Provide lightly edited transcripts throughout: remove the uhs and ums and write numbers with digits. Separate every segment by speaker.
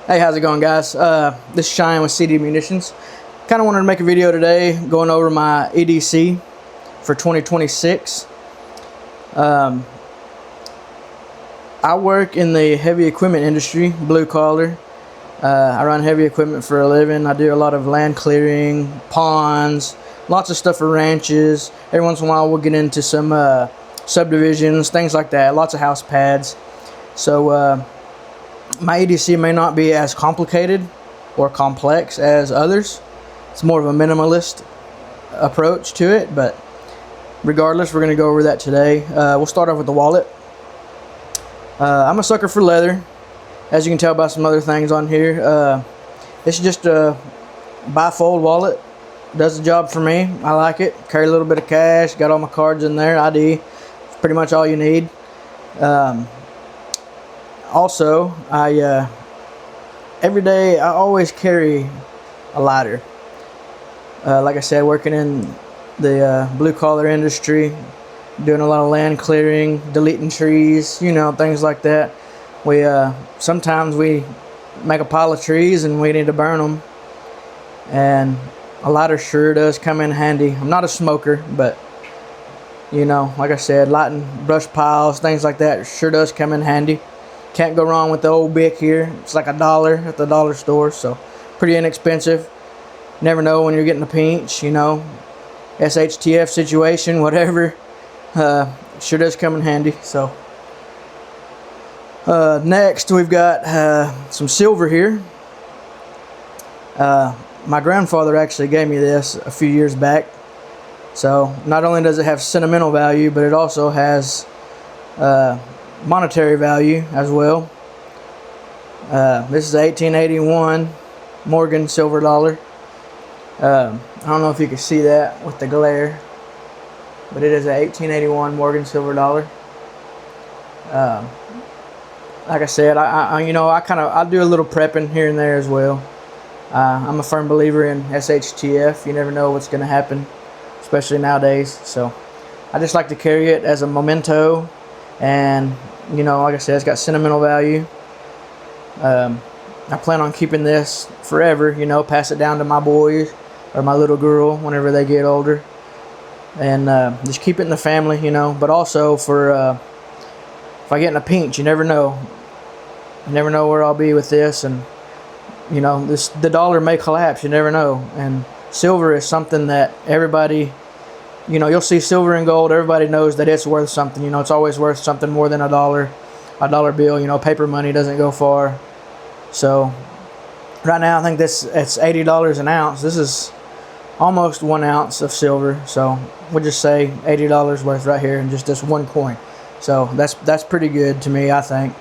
Speaker 1: Hey, how's it going, guys? This is Cheyenne with CD Munitions. Kind of wanted to make a video today going over my EDC for 2026. I work in the heavy equipment industry, blue collar. I run heavy equipment for a living. I do a lot of land clearing, ponds, lots of stuff for ranches. Every once in a while we'll get into some subdivisions, things like that, lots of house pads. So my EDC may not be as complicated or complex as others. It's more of a minimalist approach to it, but regardless, we're going to go over that today. We'll start off with the wallet. I'm a sucker for leather, as you can tell by some other things on here. It's just a bifold wallet. Does the job for me. I like it. Carry a little bit of cash, got all my cards in there, ID. Pretty much all you need. Also, every day I always carry a lighter. Like I said, working in the blue collar industry, doing a lot of land clearing, deleting trees, things like that. Sometimes we make a pile of trees and we need to burn them, and a lighter sure does come in handy. I'm not a smoker, but like I said, lighting brush piles, things like that sure does come in handy. Can't go wrong with the old Bic here. It's like $1 at the dollar store, so pretty inexpensive. Never know when you're getting a pinch, SHTF situation, whatever. Sure does come in handy. So next we've got some silver here. My grandfather actually gave me this a few years back. So not only does it have sentimental value, but it also has monetary value as well. This is 1881 Morgan silver dollar. I don't know if you can see that with the glare, but it is a 1881 Morgan silver dollar. Like I said, I do a little prepping here and there as well. I'm a firm believer in SHTF. You never know what's going to happen, especially nowadays. So I just like to carry it as a memento, and like I said, it's got sentimental value. I plan on keeping this forever, pass it down to my boys or my little girl whenever they get older, and just keep it in the family, but also for if I get in a pinch, you never know where I'll be with this, and the dollar may collapse, you never know. And silver is something that everybody, you'll see silver and gold, everybody knows that it's worth something. It's always worth something more than a dollar bill. Paper money doesn't go far. So right now I think it's $80 an ounce. This is almost 1 ounce of silver, so we'll just say $80 worth right here in just this one coin. So that's pretty good to me, I think.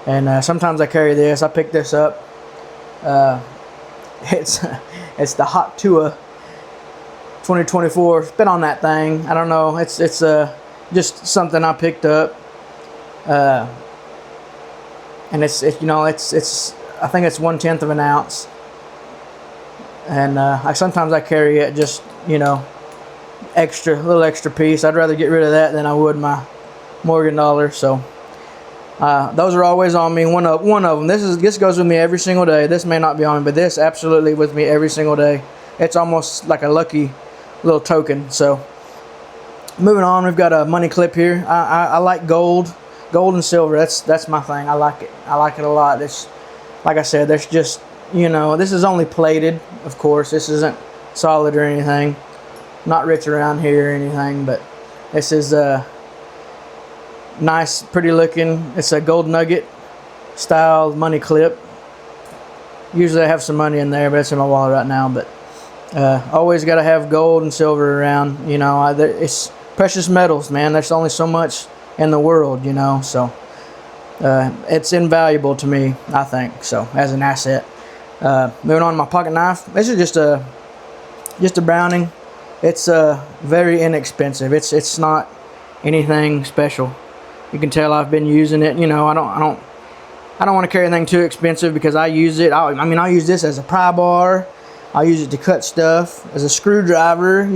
Speaker 1: And sometimes I carry this. I picked this up. It's the Hot Tua 2024. Spit on that thing. I don't know. It's just something I picked up. And it's I think it's 1/10 of an ounce. And sometimes I carry it just little extra piece. I'd rather get rid of that than I would my Morgan dollar. So those are always on me. One of them. This goes with me every single day. This may not be on me, but this absolutely with me every single day. It's almost like a lucky little token. So moving on, we've got a money clip here. I like gold and silver. That's my thing. I like it a lot. It's like I said, there's just this is only plated, of course. This isn't solid or anything. Not rich around here or anything, but this is nice, pretty looking. It's a gold nugget style money clip. Usually I have some money in there, but it's in my wallet right now. But always got to have gold and silver around. It's precious metals, man. There's only so much in the world, so it's invaluable to me, I think, so as an asset. Moving on to my pocket knife. This is just a Browning. It's very inexpensive. It's not anything special. You can tell I've been using it. I don't want to carry anything too expensive because I use it. I'll use this as a pry bar. I'll use it to cut stuff, as a screwdriver,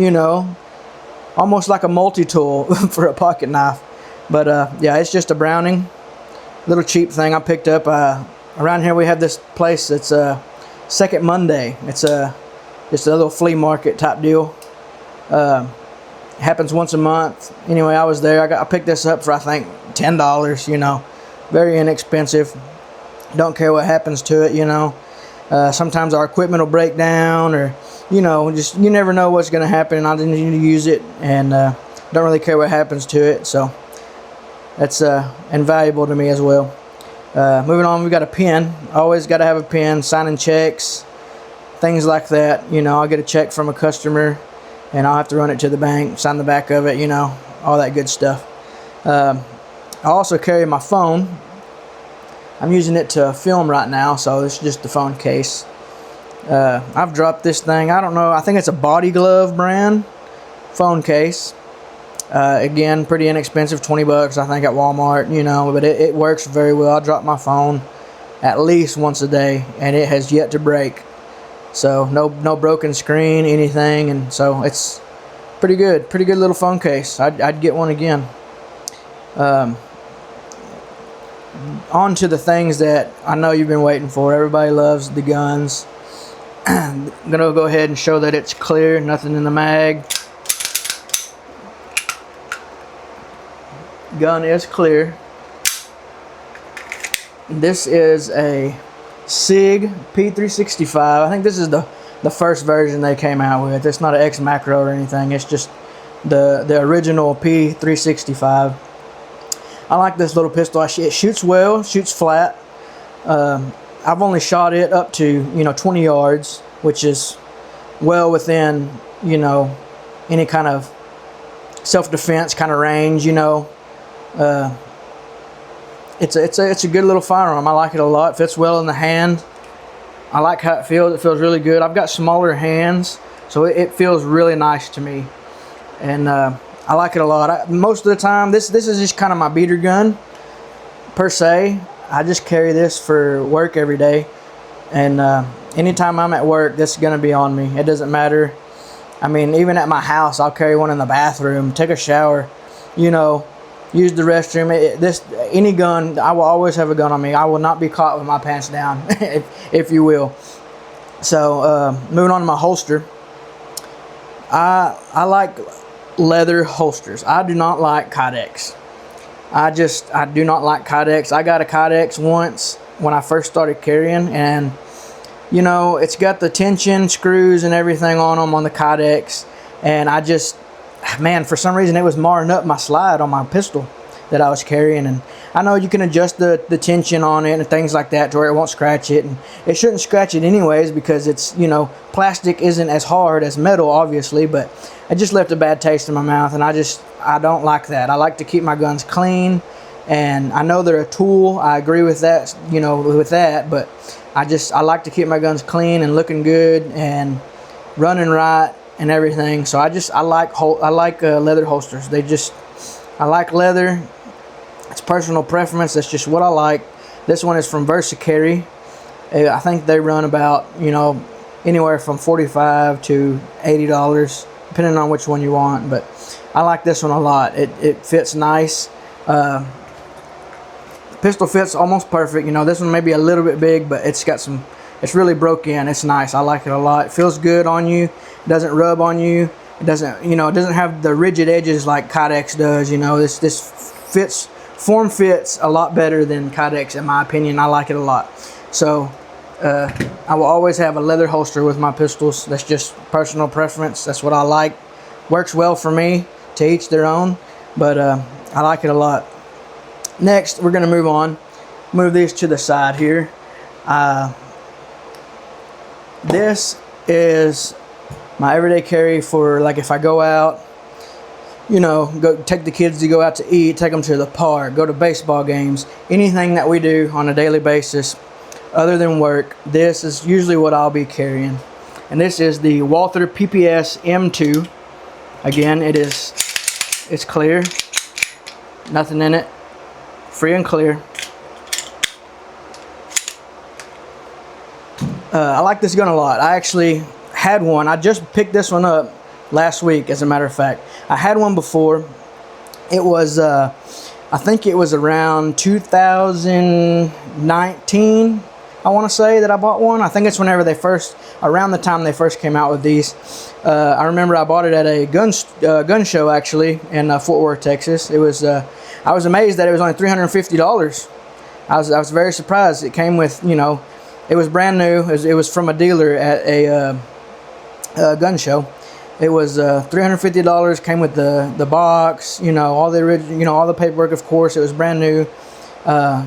Speaker 1: almost like a multi-tool for a pocket knife. But yeah, it's just a Browning, little cheap thing I picked up around here we have this place that's Second Monday. It's just a little flea market type deal. Happens once a month. Anyway, I was there. I picked this up for I think $10. You know, very inexpensive. Don't care what happens to it. You know, sometimes our equipment will break down, or you know, just you never know what's going to happen. I didn't need to use it, and don't really care what happens to it. So that's invaluable to me as well. Moving on, we got a pen. Always got to have a pen. Signing checks, things like that. You know, I'll get a check from a customer, and I'll have to run it to the bank, sign the back of it. You know, all that good stuff. I also carry my phone. I'm using it to film right now, so it's just the phone case. I've dropped this thing. I don't know. I think it's a Body Glove brand phone case. Again, pretty inexpensive, $20 I think at Walmart, you know, but it works very well. I drop my phone at least once a day, and it has yet to break. So no broken screen, anything, and so it's pretty good little phone case. I'd get one again. On to the things that I know you've been waiting for. Everybody loves the guns. I'm gonna go ahead and show that it's clear, nothing in the mag. Gun is clear. This is a SIG P365. I think this is the first version they came out with. It's not an X Macro or anything. It's just the original P365. I like this little pistol. It shoots well, shoots flat. I've only shot it up to 20 yards, which is well within any kind of self-defense kind of range. It's a good little firearm. I like it a lot. It fits well in the hand. I like how it feels. It feels really good. I've got smaller hands, so it feels really nice to me, and I like it a lot. Most of the time, this is just kind of my beater gun per se. I just carry this for work every day, and anytime I'm at work, this is gonna be on me. It doesn't matter. I mean, even at my house, I'll carry one in the bathroom, take a shower, use the restroom. Any gun, I will always have a gun on me. I will not be caught with my pants down, if you will. So moving on to my holster. I like leather holsters. I do not like Kydex. I do not like Kydex. I got a Kydex once when I first started carrying, and it's got the tension screws and everything on them on the Kydex, and man, for some reason it was marring up my slide on my pistol that I was carrying. And I know you can adjust the tension on it and things like that to where it won't scratch it, and it shouldn't scratch it anyways because it's plastic isn't as hard as metal, obviously, but it just left a bad taste in my mouth, and I don't like that. I like to keep my guns clean, and I know they're a tool. I agree with that, but I like to keep my guns clean and looking good and running right and everything. So I like leather holsters. I like leather. It's personal preference. That's just what I like. This one is from VersaCarry. I think they run about anywhere from $45 to $80, depending on which one you want. But I like this one a lot. It fits nice. Pistol fits almost perfect. This one may be a little bit big, but it's really broke in. It's nice. I like it a lot. It feels good on you. It doesn't rub on you. It doesn't, it doesn't have the rigid edges like Kydex does. This form fits a lot better than Kydex, in my opinion. I like it a lot. So I will always have a leather holster with my pistols. That's just personal preference. That's what I like. Works well for me. To each their own, but I like it a lot. Next, we're going to move on. Move these to the side here. This is my everyday carry for, like, if I go out, go take the kids to go out to eat, take them to the park, go to baseball games, anything that we do on a daily basis other than work. This is usually what I'll be carrying. And this is the Walther PPS M2. Again, it's clear. Nothing in it. Free and clear. I like this gun a lot. I actually had one. I just picked this one up last week, as a matter of fact. I had one before. It was, I think it was around 2019, I want to say that I bought one. I think it's whenever around the time they first came out with these. I remember I bought it at a gun show actually in Fort Worth, Texas. It was I was amazed that it was only $350. I was very surprised. It came with, you know, it was brand new. It was from a dealer at a gun show. It was $350. Came with the box, you know, all the original, you know, all the paperwork. Of course, it was brand new.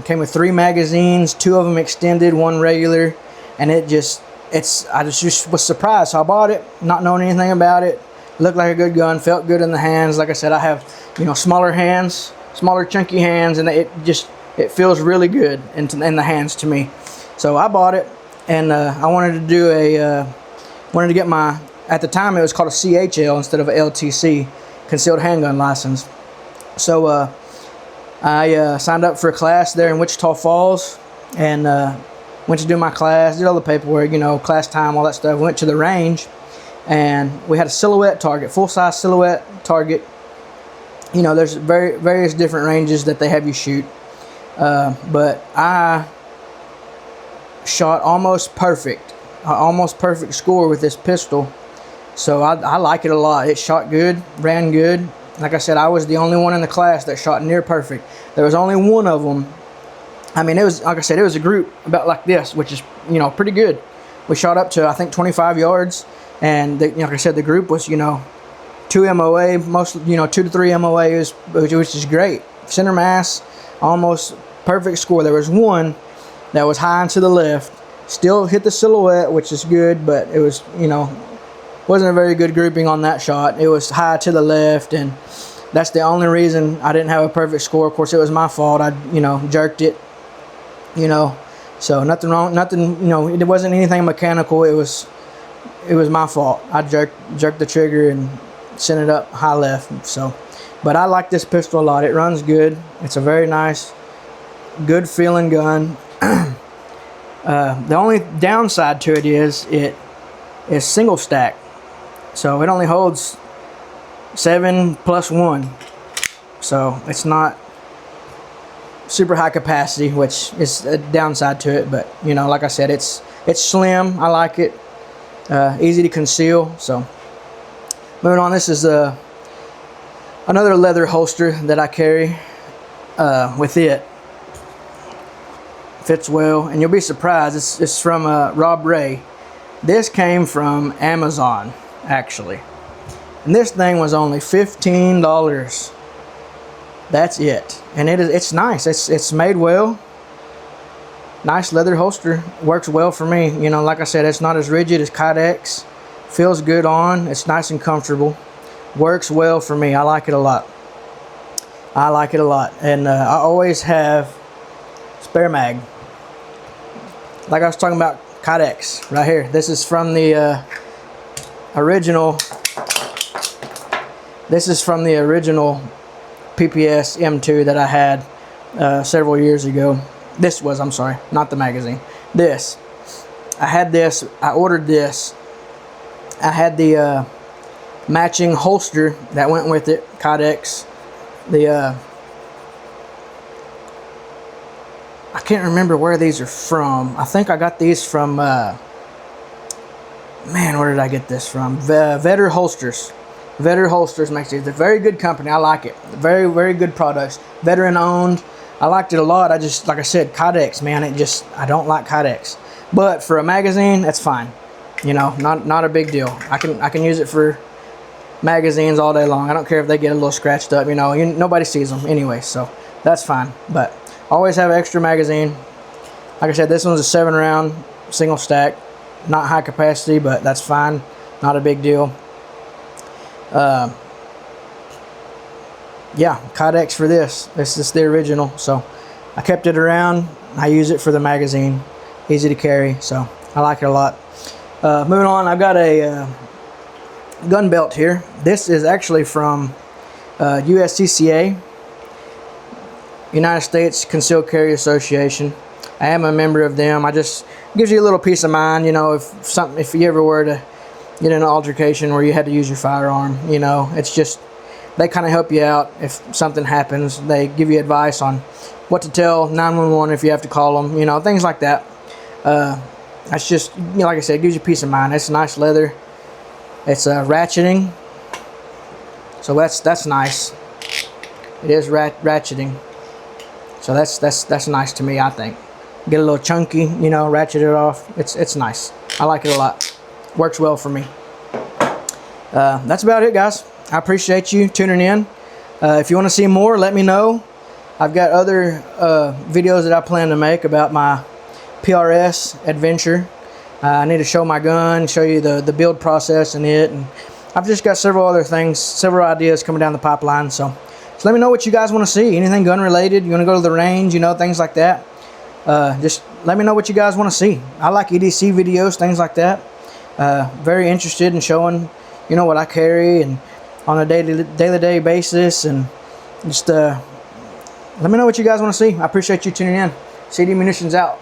Speaker 1: Came with 3 magazines, 2 of them extended, 1 regular, and I just was surprised. So I bought it, not knowing anything about it. Looked like a good gun, felt good in the hands. Like I said, I have, you know, smaller hands, smaller chunky hands, and it feels really good in the hands to me. So I bought it, and I wanted to do wanted to get my, at the time it was called a CHL instead of a LTC, concealed handgun license. So I signed up for a class there in Wichita Falls, and went to do my class, did all the paperwork, you know, class time, all that stuff. Went to the range, and we had a silhouette target, full-size silhouette target. You know, there's various different ranges that they have you shoot, but I shot almost perfect score with this pistol. So I like it a lot. It shot good, ran good. Like I said, I was the only one in the class that shot near perfect. There was only one of them. I mean, it was, like I said, it was a group about like this, which is, you know, pretty good. We shot up to, I think, 25 yards, and you know, like I said, the group was, you know, 2 MOA, most, you know, 2 to 3 MOAs, which is great. Center mass, almost perfect score. There was one that was high and to the left, still hit the silhouette, which is good, but it was, you know, wasn't a very good grouping on that shot. It was high to the left, and that's the only reason I didn't have a perfect score. Of course, it was my fault. I, you know, jerked it, you know, so nothing wrong, nothing, you know, it wasn't anything mechanical. It was my fault. I jerked the trigger and sent it up high left. So, but I like this pistol a lot. It runs good. It's a very nice, good feeling gun. The only downside to it is single stack, so it only holds 7 plus 1, so it's not super high capacity, which is a downside to it. But you know, like I said, it's slim. I like it, easy to conceal. So moving on, this is another leather holster that I carry with it. Fits well, and you'll be surprised. It's from Rob Ray. This came from Amazon, actually, and this thing was only $15. That's it, and it's nice. It's made well. Nice leather holster, works well for me. You know, like I said, it's not as rigid as Kydex. Feels good on. It's nice and comfortable. Works well for me. I like it a lot. I like it a lot, and I always have spare mag. Like I was talking about Kydex right here. This is from the original. This is from the original PPS M2 that I had several years ago. This was, I'm sorry, not the magazine. This. I had this. I ordered this. I had the matching holster that went with it. Kydex. The I can't remember where these are from. I think I got these from, man, where did I get this from? Vetter Holsters. Vetter Holsters makes these. They're a very good company. I like it. Very, very good products. Veteran owned. I liked it a lot. I just, like I said, Kydex, man, I don't like Kydex. But for a magazine, that's fine. You know, not a big deal. I can use it for magazines all day long. I don't care if they get a little scratched up, you know, nobody sees them anyway, so that's fine. But always have an extra magazine. Like I said, this one's a 7-round single stack, not high capacity, but that's fine, not a big deal. Yeah, Kydex for this. This is the original, so I kept it around. I use it for the magazine, easy to carry, so I like it a lot. Moving on, I've got a gun belt here. This is actually from USCCA, United States Concealed Carry Association. I am a member of them. I just gives you a little peace of mind, you know, if you ever were to get in an altercation where you had to use your firearm, you know, it's just, they kind of help you out if something happens. They give you advice on what to tell 911 if you have to call them, you know, things like that. That's just, you know, like I said, it gives you peace of mind. It's nice leather. It's ratcheting, so that's nice. It is ratcheting, so that's nice to me. I think get a little chunky, you know, ratchet it off. It's nice. I like it a lot. Works well for me. That's about it, guys. I appreciate you tuning in. If you want to see more, let me know. I've got other videos that I plan to make about my PRS adventure. I need to show my gun, show you the build process in it, and I've just got several other things, several ideas coming down the pipeline. So let me know what you guys want to see. Anything gun related, you want to go to the range, you know, things like that. Just let me know what you guys want to see. I like EDC videos, things like that. Very interested in showing, you know, what I carry and on a day-to-day basis, and just let me know what you guys want to see. I appreciate you tuning in. CD Munitions out.